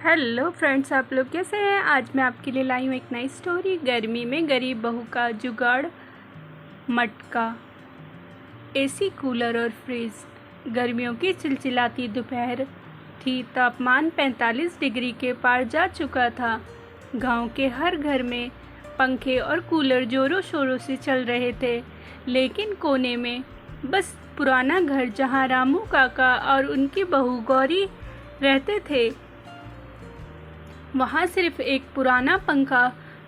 Hello friends, आप लोग कैसे हैं। आज मैं आपके लिए लाई हूँ एक नई स्टोरी। गर्मी में गरीब बहू का जुगाड़। मटका, एसी, कूलर और फ्रिज। गर्मियों की चिलचिलाती दोपहर थी। तापमान 45 डिग्री के पार जा चुका था। गांव के हर घर में पंखे और कूलर जोरों शोरों से चल रहे थे, लेकिन कोने में बस पुराना घर जहां रामू काका और उनकी बहू गौरी रहते थे, वहाँ सिर्फ एक पुराना पंखा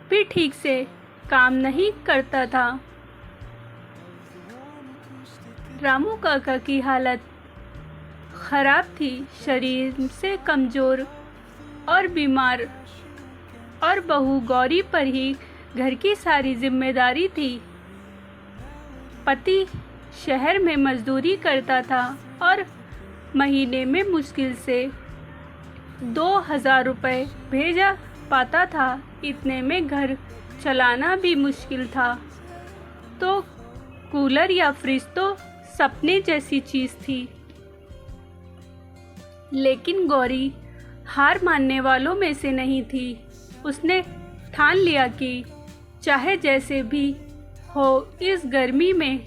भी ठीक से काम नहीं करता था। रामू काका की हालत खराब थी, शरीर से कमज़ोर और बीमार, और बहू गौरी पर ही घर की सारी जिम्मेदारी थी। पति शहर में मजदूरी करता था और महीने में मुश्किल से 2000 रुपये भेजा पाता था। इतने में घर चलाना भी मुश्किल था, तो कूलर या फ्रिज तो सपने जैसी चीज़ थी। लेकिन गौरी हार मानने वालों में से नहीं थी। उसने ठान लिया कि चाहे जैसे भी हो, इस गर्मी में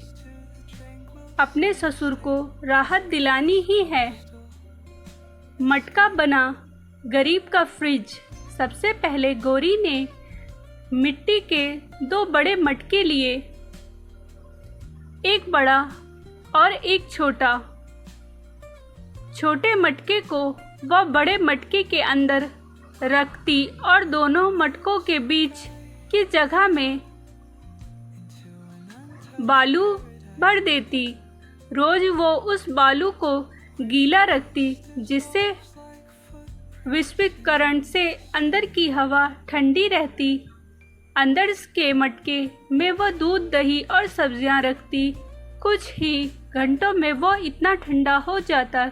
अपने ससुर को राहत दिलानी ही है। मटका बना गरीब का फ्रिज। सबसे पहले गौरी ने मिट्टी के 2 बड़े मटके लिए, एक बड़ा और एक छोटा। छोटे मटके को वह बड़े मटके के अंदर रखती और दोनों मटकों के बीच की जगह में बालू भर देती। रोज वो उस बालू को गीला रखती, जिससे विस्फीकरण से अंदर की हवा ठंडी रहती। अंदर के मटके में वो दूध, दही और सब्जियां रखती। कुछ ही घंटों में वो इतना ठंडा हो जाता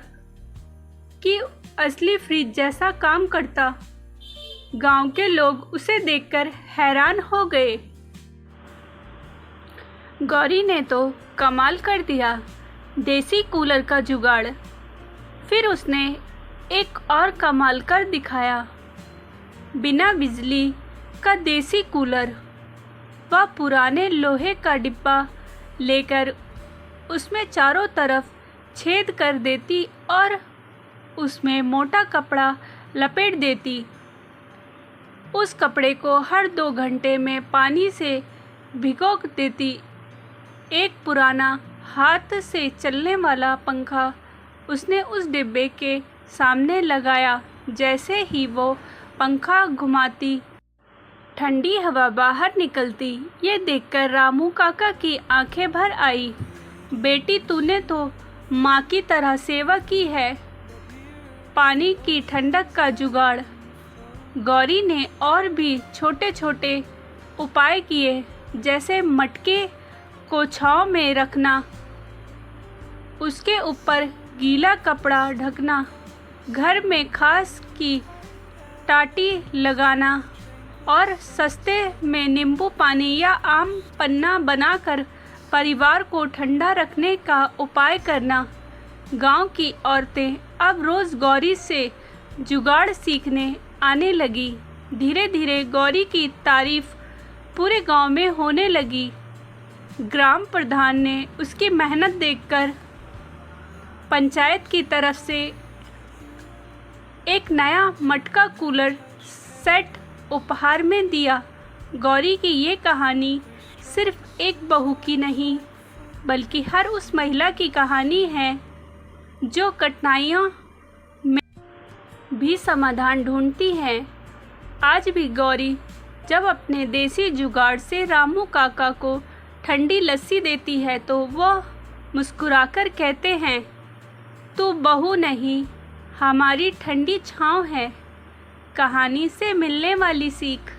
कि असली फ्रिज जैसा काम करता। गांव के लोग उसे देखकर हैरान हो गए। गौरी ने तो कमाल कर दिया, देसी कूलर का जुगाड़। फिर उसने एक और कमाल कर दिखाया, बिना बिजली का देसी कूलर। वह पुराने लोहे का डिब्बा लेकर उसमें चारों तरफ छेद कर देती और उसमें मोटा कपड़ा लपेट देती। उस कपड़े को हर 2 घंटे में पानी से भिगो देती। एक पुराना हाथ से चलने वाला पंखा उसने उस डिब्बे के सामने लगाया। जैसे ही वो पंखा घुमाती, ठंडी हवा बाहर निकलती। ये देखकर रामू काका की आंखें भर आई। बेटी, तूने तो माँ की तरह सेवा की है। पानी की ठंडक का जुगाड़। गौरी ने और भी छोटे छोटे उपाय किए, जैसे मटके को छांव में रखना, उसके ऊपर गीला कपड़ा ढकना, घर में खास की टाटी लगाना और सस्ते में नींबू पानी या आम पन्ना बनाकर परिवार को ठंडा रखने का उपाय करना। गांव की औरतें अब रोज गौरी से जुगाड़ सीखने आने लगी। धीरे धीरे गौरी की तारीफ पूरे गांव में होने लगी। ग्राम प्रधान ने उसकी मेहनत देखकर पंचायत की तरफ से एक नया मटका कूलर सेट उपहार में दिया। गौरी की ये कहानी सिर्फ एक बहू की नहीं, बल्कि हर उस महिला की कहानी है जो कठिनाइयों में भी समाधान ढूंढती है। आज भी गौरी जब अपने देसी जुगाड़ से रामू काका को ठंडी लस्सी देती है, तो वह मुस्कुराकर कहते हैं, तू बहू नहीं, हमारी ठंडी छाँव है। कहानी से मिलने वाली सीख,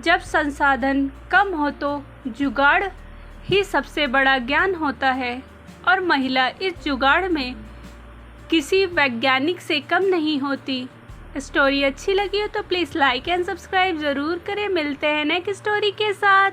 जब संसाधन कम हो तो जुगाड़ ही सबसे बड़ा ज्ञान होता है, और महिला इस जुगाड़ में किसी वैज्ञानिक से कम नहीं होती। स्टोरी अच्छी लगी हो तो प्लीज़ लाइक एंड सब्सक्राइब ज़रूर करें। मिलते हैं नेक्स्ट स्टोरी के साथ।